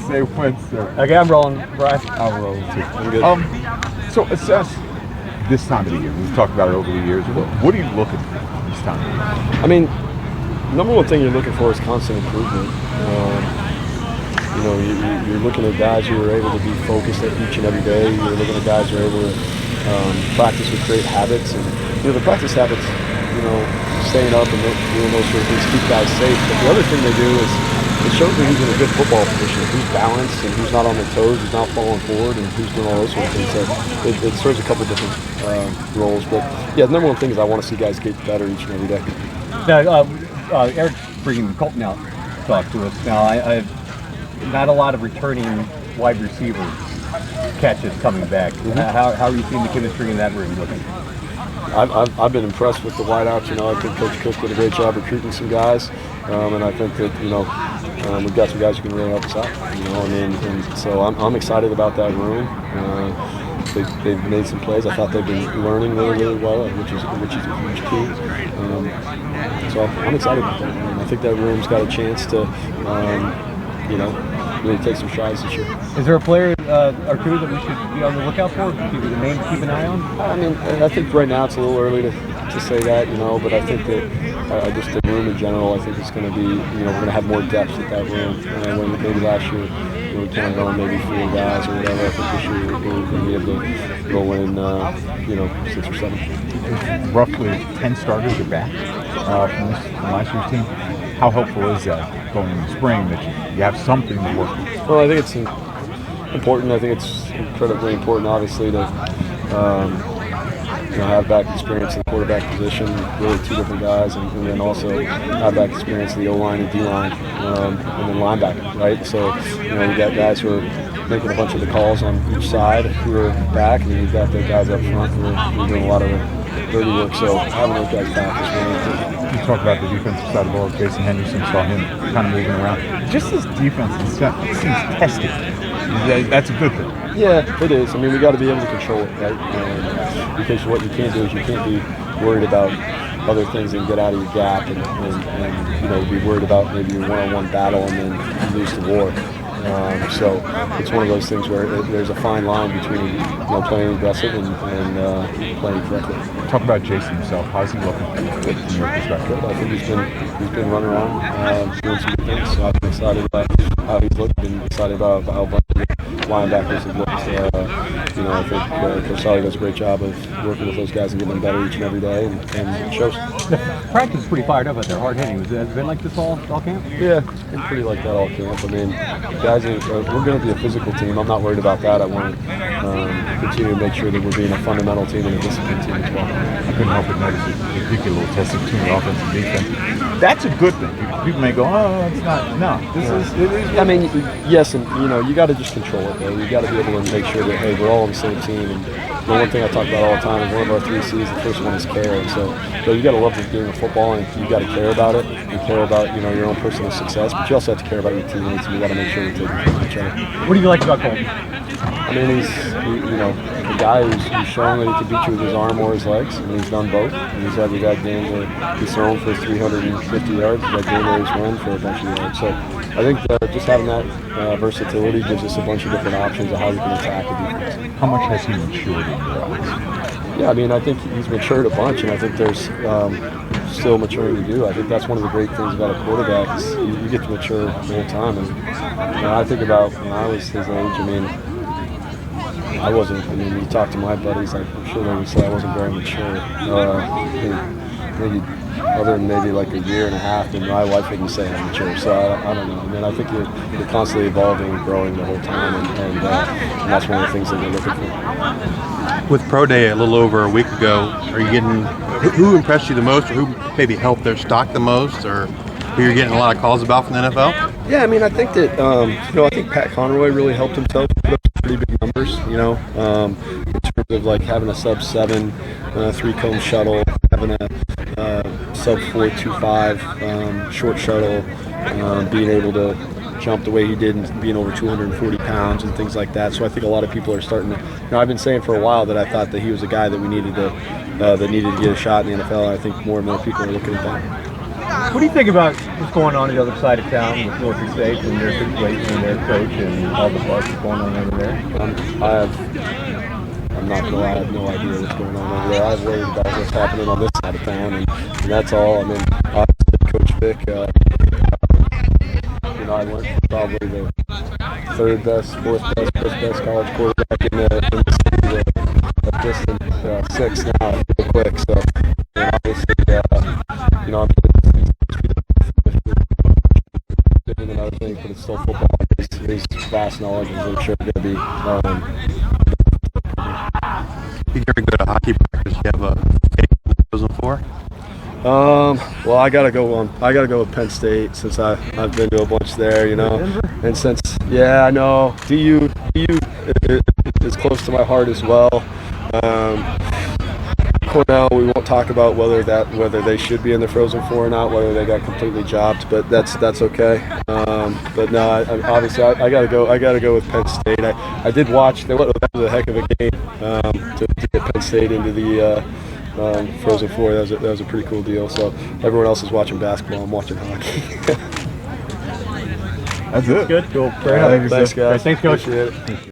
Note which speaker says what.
Speaker 1: Say when, sir.
Speaker 2: Okay, I'm rolling, Brian.
Speaker 1: I'm rolling too.
Speaker 2: I'm good.
Speaker 1: So assess this time of the year. We've talked about it over the years. What are you looking for this time of the year?
Speaker 2: I mean, number one thing you're looking for is constant improvement. You're looking at guys who are able to be focused at each and every day. You're looking at guys who are able to practice with great habits. And, the practice habits, staying up and doing those sort of things keep guys safe. But the other thing they do is it shows them who's in a good football position, who's balanced and who's not on their toes, who's not falling forward, and who's doing all those sort of things. So it serves a couple different roles. But, yeah, the number one thing is I want to see guys get better each and every day.
Speaker 3: Now, Eric's bringing Colton out to talk to us. Now, I've not a lot of returning wide receiver catches coming back.
Speaker 2: Mm-hmm.
Speaker 3: How are you seeing the chemistry in that room looking?
Speaker 2: I've been impressed with the wideouts. I think Coach Cook did a great job recruiting some guys, and I think that we've got some guys who can really help us out. And so I'm excited about that room. They've made some plays. I thought they've been learning really, really well, which is a huge key. So I'm excited about that. I think that room's got a chance to, really take some strides this year.
Speaker 3: Is there a player or two that we should be on the lookout for? Give you the name to keep an eye on?
Speaker 2: I mean, I think right now it's a little early to say that, but I think that just the room in general, I think it's going to be, we're going to have more depth at that room. When maybe last year we counted on maybe 4 guys or whatever. I think this year we're going to be able to go in, 6 or 7.
Speaker 1: Roughly 10 starters are back from last year's team. How helpful is that going in the spring that you have something to work with?
Speaker 2: Well, I think it's important. I think it's incredibly important, obviously, to have back experience in the quarterback position, really 2 different guys, and then also have back experience in the O-line and D-line, and then linebacker, right? So, you got guys who are making a bunch of the calls on each side who are back, and then you've got the guys up front who are doing a lot of the dirty work. So having those guys back is really important.
Speaker 1: You talk about the defensive side of the ball. Jason Henderson, saw him kind of moving around. Just this defense seems tested. That's a good thing.
Speaker 2: Yeah, it is. I mean, we got to be able to control it, right? Because what you can't do is you can't be worried about other things and get out of your gap and be worried about maybe your one-on-one battle and then you lose the war. So it's one of those things where there's a fine line between playing aggressive and playing correctly.
Speaker 1: Talk about Jason himself. How's he looking from your perspective?
Speaker 2: I think he's been running around doing some good things. So I've been excited about how he's looked and excited about how a bunch of linebackers have looked. I think Coach Solly does a great job of working with those guys and getting them better each and every day, and it shows.
Speaker 3: The practice is pretty fired up out there, hard hitting. Has it been like this all camp?
Speaker 2: Yeah, it's been pretty like that all camp. I mean, guys, we're going to be a physical team. I'm not worried about that. I want to continue to make sure that we're being a fundamental team and a disciplined team as well.
Speaker 1: I couldn't help but notice that you get a little tested between the offense and defense. That's a good thing. People may go, oh, it's not. No, it is.
Speaker 2: I mean, yes, and you got to just control it, though. You got to be able to make sure that, hey, we're all on the same team. And the one thing I talk about all the time is one of our 3 C's. The first one is care. And so you got to love the game of football, and you got to care about it. You care about your own personal success, but you also have to care about your teammates, and you got to make sure we're taking care of each other.
Speaker 3: What do you like about Colton?
Speaker 2: I mean, he's a guy who's shown that he can beat you with his arm or his legs, and he's done both. And we've had games where he's thrown for 350 yards, we've had game where he's run for a bunch of yards. So I think just having that versatility gives us a bunch of different options of how we can attack the defense.
Speaker 1: How much has he matured in your eyes?
Speaker 2: Yeah, I mean, I think he's matured a bunch, and I think there's still maturing to do. I think that's one of the great things about a quarterback is you get to mature the whole time. And I think about when I was his age, I mean, you talk to my buddies, I'm sure they would say I wasn't very mature. Maybe other than maybe like a year and a half, and my wife wouldn't say I'm mature. So I don't know. I mean, I think you're constantly evolving and growing the whole time, and that's one of the things that we're looking for.
Speaker 4: With Pro Day a little over a week ago, are you getting who impressed you the most, or who maybe helped their stock the most, or who you're getting a lot of calls about from the NFL?
Speaker 2: Yeah, I mean, I think that I think Pat Conroy really helped himself. Put up some pretty big numbers, in terms of like having a sub-7 3-cone shuttle, having a sub-4.25 short shuttle, being able to jump the way he did and being over 240 pounds and things like that. So I think a lot of people are starting to, I've been saying for a while that I thought that he was a guy that we needed to get a shot in the NFL, and I think more and more people are looking at that.
Speaker 3: What do you think about what's going on the other side of town with Norfolk State and their situation and their coach and all the buzz that's going on over there?
Speaker 2: I'm not gonna lie, I have no idea what's going on over there. I was worried about what's happening on this side of town, and that's all. I mean, obviously, Coach Vic, you know, I went probably the third best, fourth best, fifth best college quarterback in the city. Just in sixth now, real quick. So, you know, obviously, you know, I'm different than other things, but it's still football. His vast knowledge is, I'm sure, going to be.
Speaker 4: You ever go to hockey practice? You have a chosen for?
Speaker 2: Well, I gotta go with Penn State since I've been to a bunch there, you know, and since I know DU is close to my heart as well. Cornell, we won't talk about whether they should be in the Frozen Four or not, whether they got completely jobbed, but that's okay. But no, obviously I gotta go with Penn State. I did watch. That was a heck of a game to get Penn State into the Frozen Four. That was a pretty cool deal. So everyone else is watching basketball. I'm watching hockey.
Speaker 1: That's it.
Speaker 3: Good. Cool.
Speaker 2: Thanks, guys.
Speaker 3: Thanks, Coach.
Speaker 2: Appreciate it.